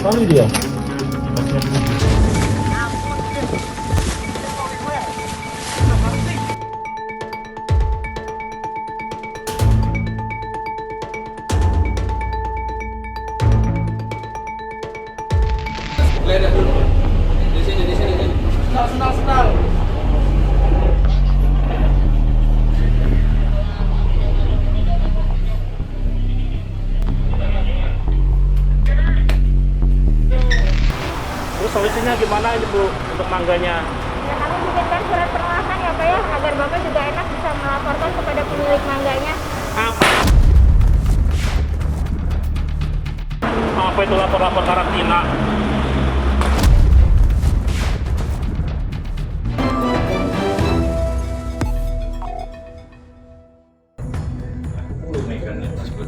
sekali dia. Geledah dulu. Di sini. Senal. Terus solusinya gimana ini Bu untuk mangganya? Ya, kami bikinkan surat penolakan ya Pak ya, agar Bapak juga enak bisa melaporkan kepada pemilik mangganya. Apa itu lapor-lapor karantina?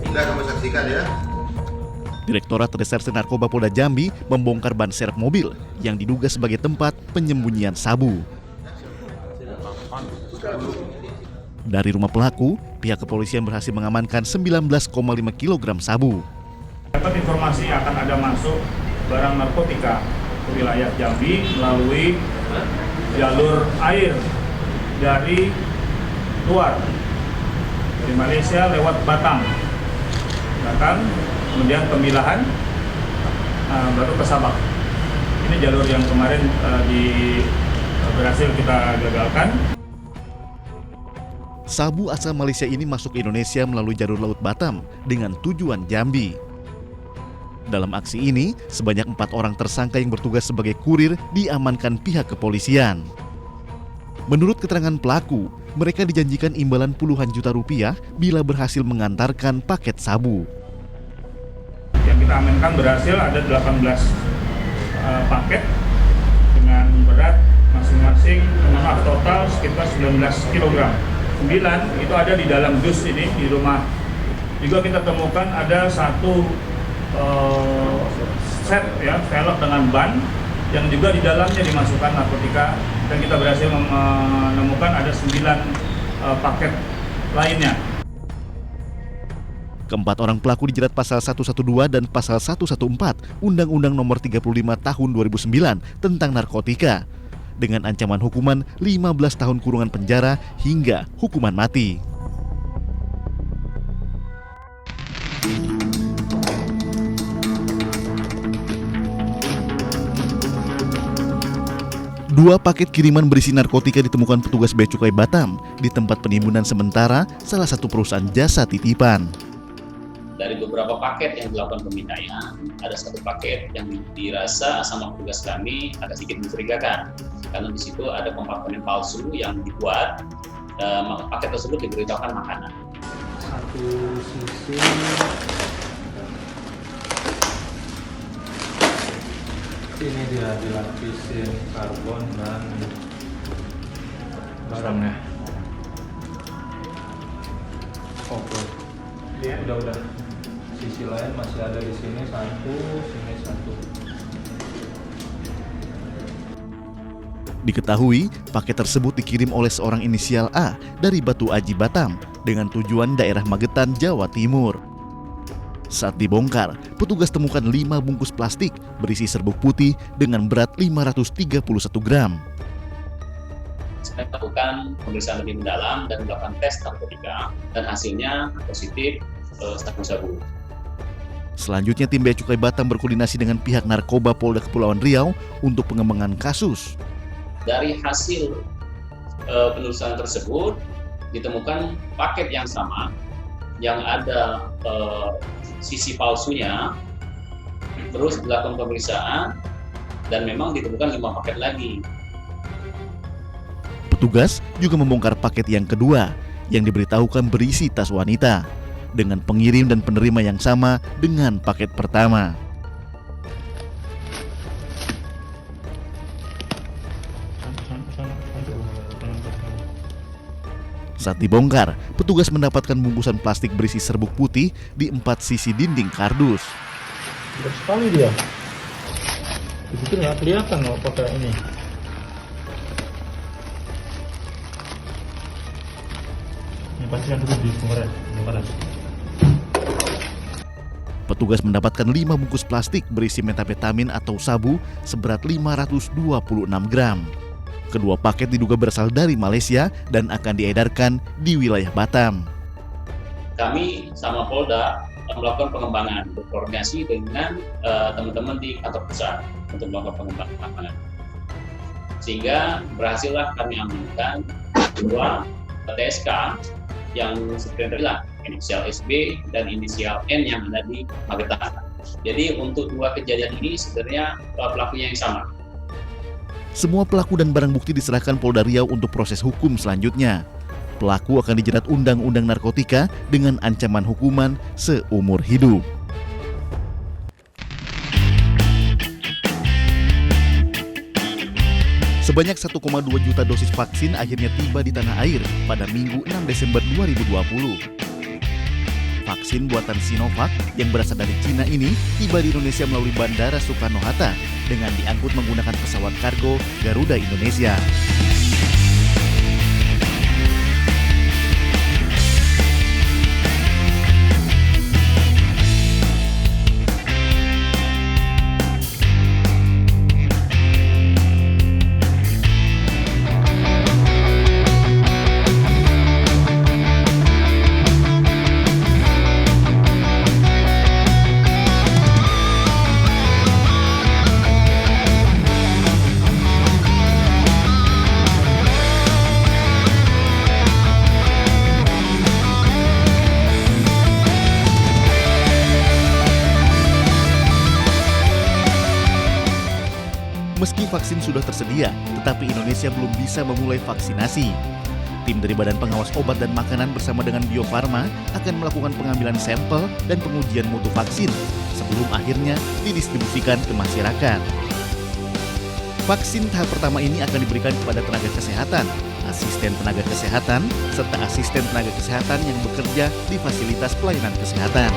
Tidak kamu saksikan ya. Direktorat Reserse Narkoba Polda Jambi membongkar ban serep mobil yang diduga sebagai tempat penyembunyian sabu. Dari rumah pelaku, pihak kepolisian berhasil mengamankan 19,5 kg sabu. Dapat informasi akan ada masuk barang narkotika ke wilayah Jambi melalui jalur air dari luar, dari Malaysia lewat Batam, kemudian Pemilahan, baru ke Sabak. Ini jalur yang kemarin berhasil kita gagalkan. Sabu asal Malaysia ini masuk ke Indonesia melalui jalur laut Batam dengan tujuan Jambi. Dalam aksi ini, sebanyak 4 orang tersangka yang bertugas sebagai kurir diamankan pihak kepolisian. Menurut keterangan pelaku, mereka dijanjikan imbalan puluhan juta rupiah bila berhasil mengantarkan paket sabu. Yang kita amankan berhasil ada 18 paket dengan berat masing-masing, total sekitar 19 kg. 9 itu ada di dalam dus ini di rumah. Juga kita temukan ada satu set ya velg dengan ban yang juga di dalamnya dimasukkan narkotika, dan kita berhasil menemukan ada 9 paket lainnya. Keempat orang pelaku dijerat pasal 112 dan pasal 114 Undang-Undang Nomor 35 Tahun 2009 tentang narkotika dengan ancaman hukuman 15 tahun kurungan penjara hingga hukuman mati. Dua paket kiriman berisi narkotika ditemukan petugas Bea Cukai Batam di tempat penimbunan sementara salah satu perusahaan jasa titipan. Dari beberapa paket yang dilakukan pemindaian, ada satu paket yang dirasa sama petugas kami agak sedikit mencurigakan, karena di situ ada kompartemen palsu yang dibuat. Paket tersebut diberitahukan makanan. Satu sisi ini dia dilapisin karbon dan barangnya. Oke. Udah. Sisi lain masih ada di sini satu, sini satu. Diketahui, paket tersebut dikirim oleh seorang inisial A dari Batu Aji Batam dengan tujuan daerah Magetan, Jawa Timur. Saat dibongkar, petugas temukan 5 bungkus plastik berisi serbuk putih dengan berat 531 gram. Saya lakukan pemeriksaan lebih mendalam dan melakukan tes narkotika, dan hasilnya positif sabu-sabu. Selanjutnya, tim Bea Cukai Batam berkoordinasi dengan pihak narkoba Polda Kepulauan Riau untuk pengembangan kasus. Dari hasil penelusuran tersebut ditemukan paket yang sama yang ada sisi palsunya, terus dilakukan pemeriksaan dan memang ditemukan 5 paket lagi. Petugas juga membongkar paket yang kedua yang diberitahukan berisi tas wanita dengan pengirim dan penerima yang sama dengan paket pertama. Saat dibongkar, petugas mendapatkan bungkusan plastik berisi serbuk putih di 4 sisi dinding kardus. Berat sekali dia. Dipikir nggak kelihatan loh pakai ini. Ini pasti yang dulu di kemarin. petugas mendapatkan 5 bungkus plastik berisi methamphetamine atau sabu seberat 526 gram. Kedua paket diduga berasal dari Malaysia dan akan diedarkan di wilayah Batam. Kami sama Polda melakukan pengembangan, berkoordinasi dengan teman-teman di kantor pusat untuk melakukan pengembangan. Sehingga berhasillah kami amankan 2 TSK yang seperti tadi lah, inisial SB dan inisial N yang ada di Magetan. Jadi untuk 2 kejadian ini sebenarnya pelakunya yang sama. Semua pelaku dan barang bukti diserahkan Polda Riau untuk proses hukum selanjutnya. Pelaku akan dijerat Undang-Undang Narkotika dengan ancaman hukuman seumur hidup. Sebanyak 1,2 juta dosis vaksin akhirnya tiba di tanah air pada Minggu 6 Desember 2020. Vaksin buatan Sinovac yang berasal dari Cina ini tiba di Indonesia melalui Bandara Soekarno-Hatta dengan diangkut menggunakan pesawat kargo Garuda Indonesia. Meski vaksin sudah tersedia, tetapi Indonesia belum bisa memulai vaksinasi. Tim dari Badan Pengawas Obat dan Makanan bersama dengan Bio Farma akan melakukan pengambilan sampel dan pengujian mutu vaksin sebelum akhirnya didistribusikan ke masyarakat. Vaksin tahap pertama ini akan diberikan kepada tenaga kesehatan, asisten tenaga kesehatan, serta asisten tenaga kesehatan yang bekerja di fasilitas pelayanan kesehatan.